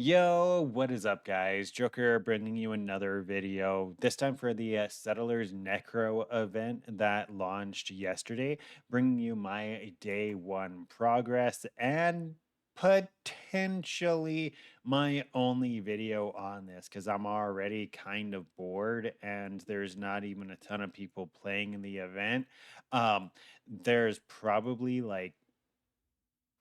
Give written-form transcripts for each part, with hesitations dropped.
Yo, what is up, guys? Joker bringing you another video, this time for the Settlers Necro event that launched yesterday, bringing you my day one progress and potentially my only video on this because I'm already kind of bored and there's not even a ton of people playing in the event. There's probably like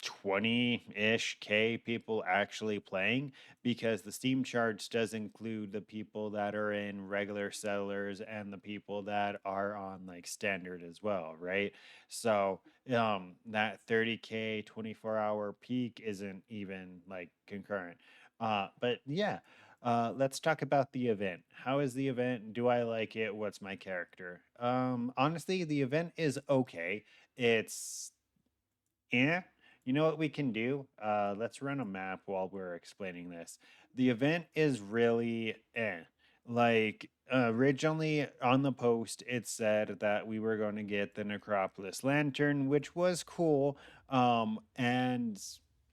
20-ish K people actually playing because the Steam charts does include the people that are in regular settlers and the people that are on like standard as well, right? So that 30K 24-hour peak isn't even like concurrent. But yeah, let's talk about the event. How is the event? Do I like it? What's my character? Honestly, the event is okay. It's yeah, you know what we can do? Let's run a map while we're explaining this. The event is really Like originally on the post, it said that we were going to get the Necropolis Lantern, which was cool. And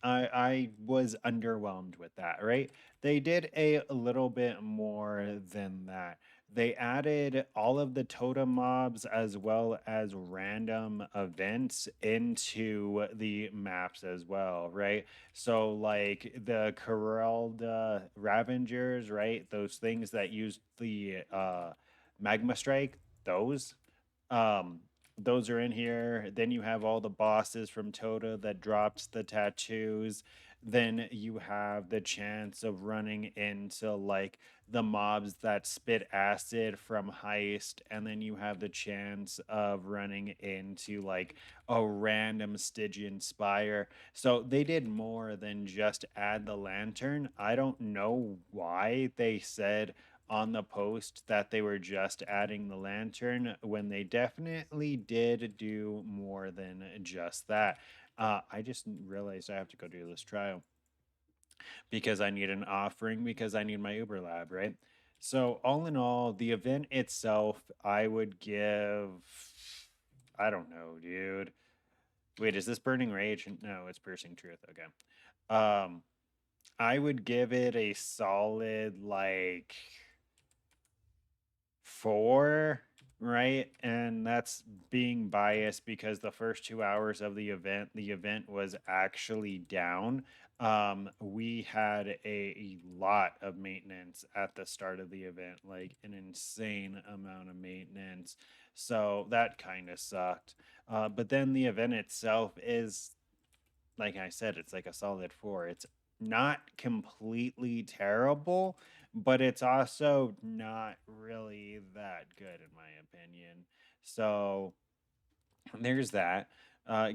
I was underwhelmed with that, right? They did a little bit more than that. They added all of the totem mobs as well as random events into the maps as well, right? So, like the Corralda Ravengers, right? Those things that use the magma strike, those. Um, those are in here. Then you have all the bosses from Tota that dropped the tattoos. Then you have the chance of running into like the mobs that spit acid from Heist. And then you have the chance of running into like a random Stygian Spire. So they did more than just add the lantern. I don't know why they said on the post that they were just adding the lantern when they definitely did do more than just that. I just realized I have to go do this trial because I need an offering because I need my Uber Lab, right? So, all in all, the event itself, I would give, I don't know, dude. Wait, is this Burning Rage? No, it's Piercing Truth. Okay. Um, I would give it a solid like 4, right? And that's being biased because the first 2 hours of the event was actually down. We had a lot of maintenance at the start of the event, like an insane amount of maintenance. So that kind of sucked. But then the event itself is, like I said, it's like a solid 4. It's not completely terrible, but it's also not really that good in my opinion. So there's that.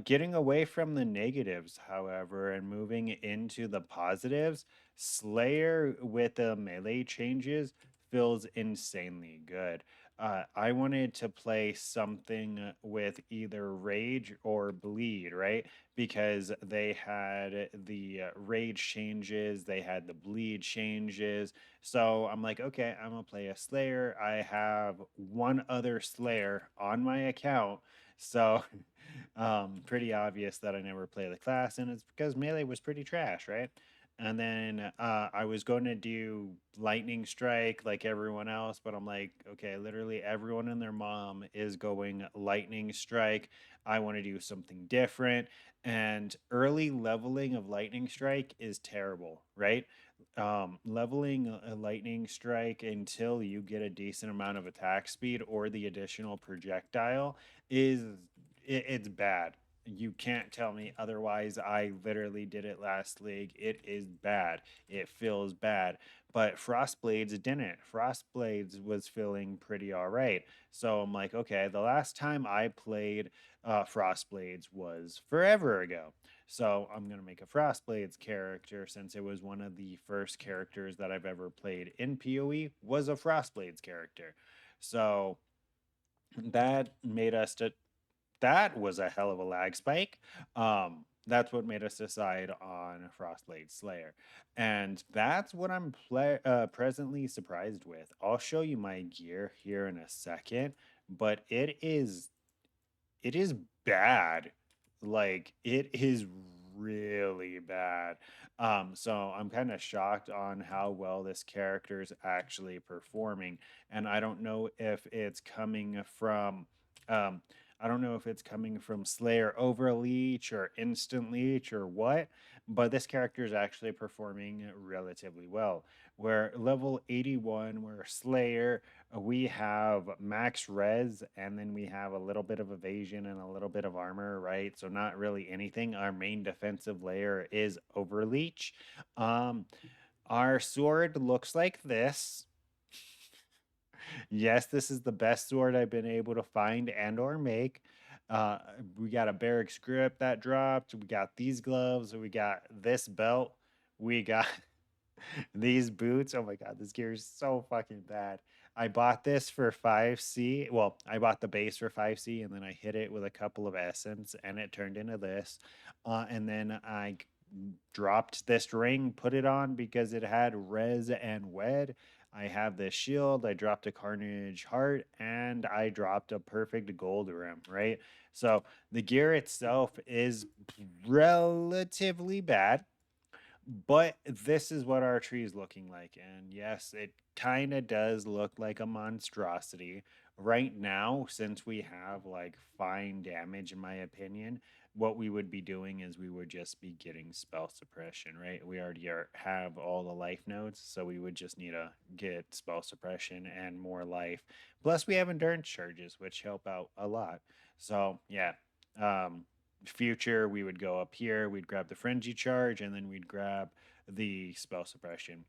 Getting away from the negatives, however, and moving into the positives, Slayer with the melee changes feels insanely good. I wanted to play something with either Rage or Bleed, right? Because they had the Rage changes, they had the Bleed changes. So I'm like, okay, I'm gonna play a Slayer. I have one other Slayer on my account. So pretty obvious that I never play the class, and it's because melee was pretty trash, right? And then I was going to do lightning strike like everyone else, but I'm like, okay, literally everyone and their mom is going lightning strike. I want to do something different. And early leveling of lightning strike is terrible, right? Leveling a lightning strike until you get a decent amount of attack speed or the additional projectile is it's bad. You can't tell me otherwise. I literally did it last league. It is bad. It feels bad. But Frostblades didn't. Frostblades was feeling pretty all right. So I'm like, okay, the last time I played Frostblades was forever ago. So I'm going to make a Frostblades character since it was one of the first characters that I've ever played in PoE was a Frostblades character. So that made us to that was a hell of a lag spike. That's what made us decide on Frostblade Slayer, and that's what I'm presently surprised with. I'll show you my gear here in a second, but it is bad. Like it is really bad. So I'm kind of shocked on how well this character is actually performing, and I don't know if it's coming from. Um, I don't know if it's coming from Slayer Overleach or Instant Leech or what, but this character is actually performing relatively well. We're level 81, we're Slayer, we have max res, and then we have a little bit of evasion and a little bit of armor, right? So not really anything. Our main defensive layer is Overleach. Um, our sword looks like this. Yes, this is the best sword I've been able to find and or make. Uh, we got a barracks grip that dropped. We got these gloves. We got this belt. We got these boots. Oh my god, this gear is so fucking bad. I bought this for 5C. Well, I bought the base for 5C and then I hit it with a couple of essence and it turned into this. And then dropped this ring, put it on because it had res and wed. I have this shield. I dropped a Carnage Heart and I dropped a perfect gold rim, right? So the gear itself is relatively bad, but this is what our tree is looking like. And yes, it kind of does look like a monstrosity. Right now, since we have like fine damage, in my opinion, what we would be doing is we would just be getting spell suppression, right? We already have all the life nodes, so we would just need to get spell suppression and more life. Plus, we have endurance charges, which help out a lot. So, yeah. Um, Future, we would go up here, we'd grab the frenzy charge, and then we'd grab the spell suppression.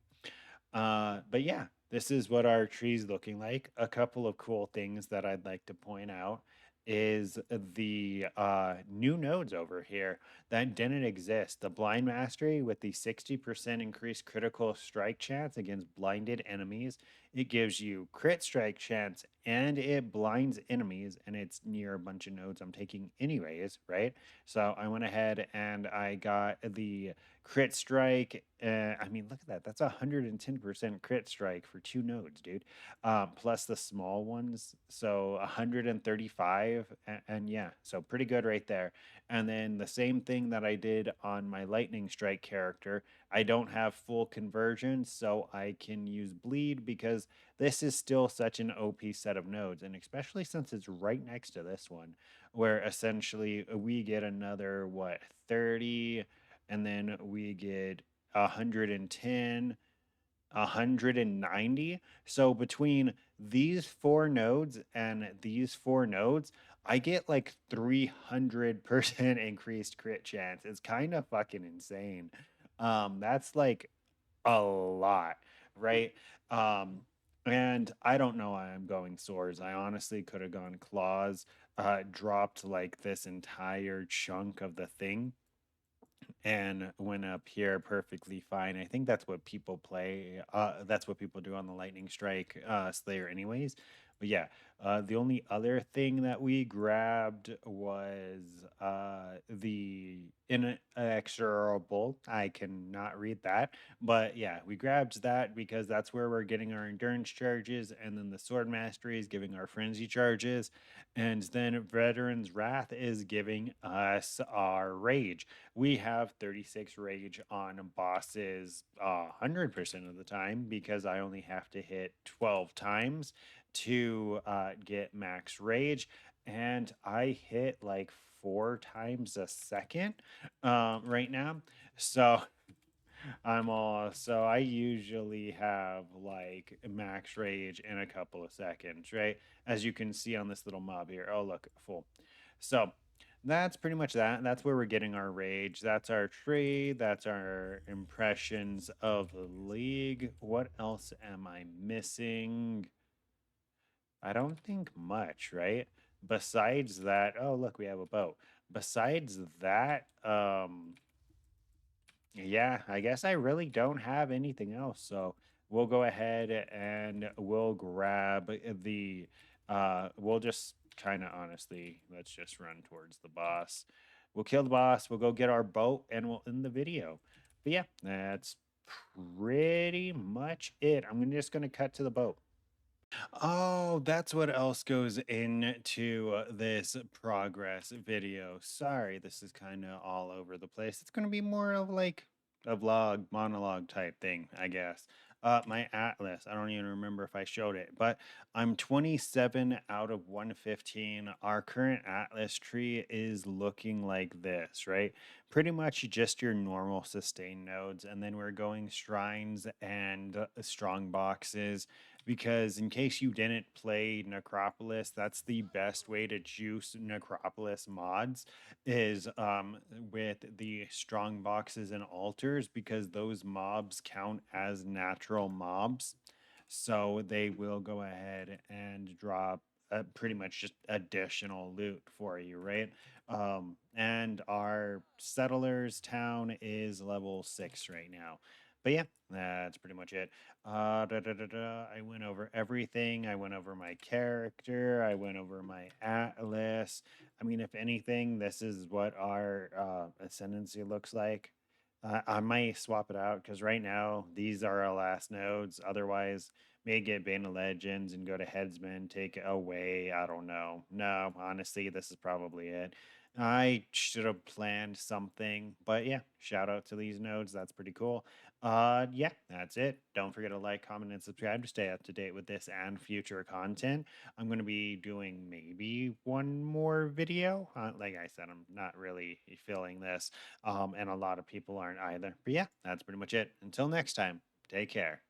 But yeah, this is what our tree's looking like. A couple of cool things that I'd like to point out is the new nodes over here that didn't exist. The blind mastery with the 60% increased critical strike chance against blinded enemies. It gives you crit strike chance and it blinds enemies, and it's near a bunch of nodes I'm taking anyways, right? So I went ahead and I got the crit strike. I mean, look at that. That's 110% crit strike for two nodes, dude. Plus the small ones. So 135. And yeah, so pretty good right there. And then the same thing that I did on my lightning strike character. I don't have full conversion, so I can use bleed because this is still such an OP set of nodes. And especially since it's right next to this one, where essentially we get another, what, 30, and then we get 110, 190. So between these four nodes and these four nodes, I get like 300% increased crit chance. It's kind of fucking insane. That's like a lot, right? Um, and I don't know why I'm going swords. I honestly could have gone claws, dropped like this entire chunk of the thing and went up here perfectly fine. I think that's what people play. That's what people do on the Lightning Strike Slayer, anyways. But yeah, the only other thing that we grabbed was the inexorable. I cannot read that, but yeah, we grabbed that because that's where we're getting our endurance charges, and then the sword mastery is giving our frenzy charges, and then Veteran's Wrath is giving us our rage. We have 36 rage on bosses 100% of the time because I only have to hit 12 times to get max rage. And I hit like 4 times a second right now. So so I usually have like max rage in a couple of seconds, right? As you can see on this little mob here. Oh, look, full. So that's pretty much that. That's where we're getting our rage. That's our tree. That's our impressions of the league. What else am I missing? I don't think much, right? Besides that, oh look, we have a boat. Besides that, yeah, I guess I really don't have anything else. So we'll go ahead and we'll grab we'll just kind of honestly, let's just run towards the boss. We'll kill the boss, we'll go get our boat, and we'll end the video. But yeah, that's pretty much it. I'm just going to cut to the boat. Oh, that's what else goes into this progress video. Sorry, this is kind of all over the place. It's going to be more of like a vlog, monologue type thing, I guess. My atlas, I don't even remember if I showed it, but I'm 27 out of 115. Our current atlas tree is looking like this, right? Pretty much just your normal sustain nodes, and then we're going shrines and strong boxes because in case you didn't play Necropolis, that's the best way to juice Necropolis mods is with the strong boxes and altars because those mobs count as natural mobs. So they will go ahead and drop pretty much just additional loot for you, right? And our settlers town is level 6 right now. But yeah, that's pretty much it. I went over everything. I went over my character. I went over my atlas. I mean, if anything, this is what our ascendancy looks like. I might swap it out because right now these are our last nodes. Otherwise, may get Bane of Legends and go to Headsman, take it away. I don't know. No, honestly, this is probably it. I should have planned something, but yeah, shout out to these nodes. That's pretty cool. Yeah, that's it. Don't forget to like, comment, and subscribe to stay up to date with this and future content. I'm going to be doing maybe one more video. Like I said, I'm not really feeling this, and a lot of people aren't either. But yeah, that's pretty much it. Until next time, take care.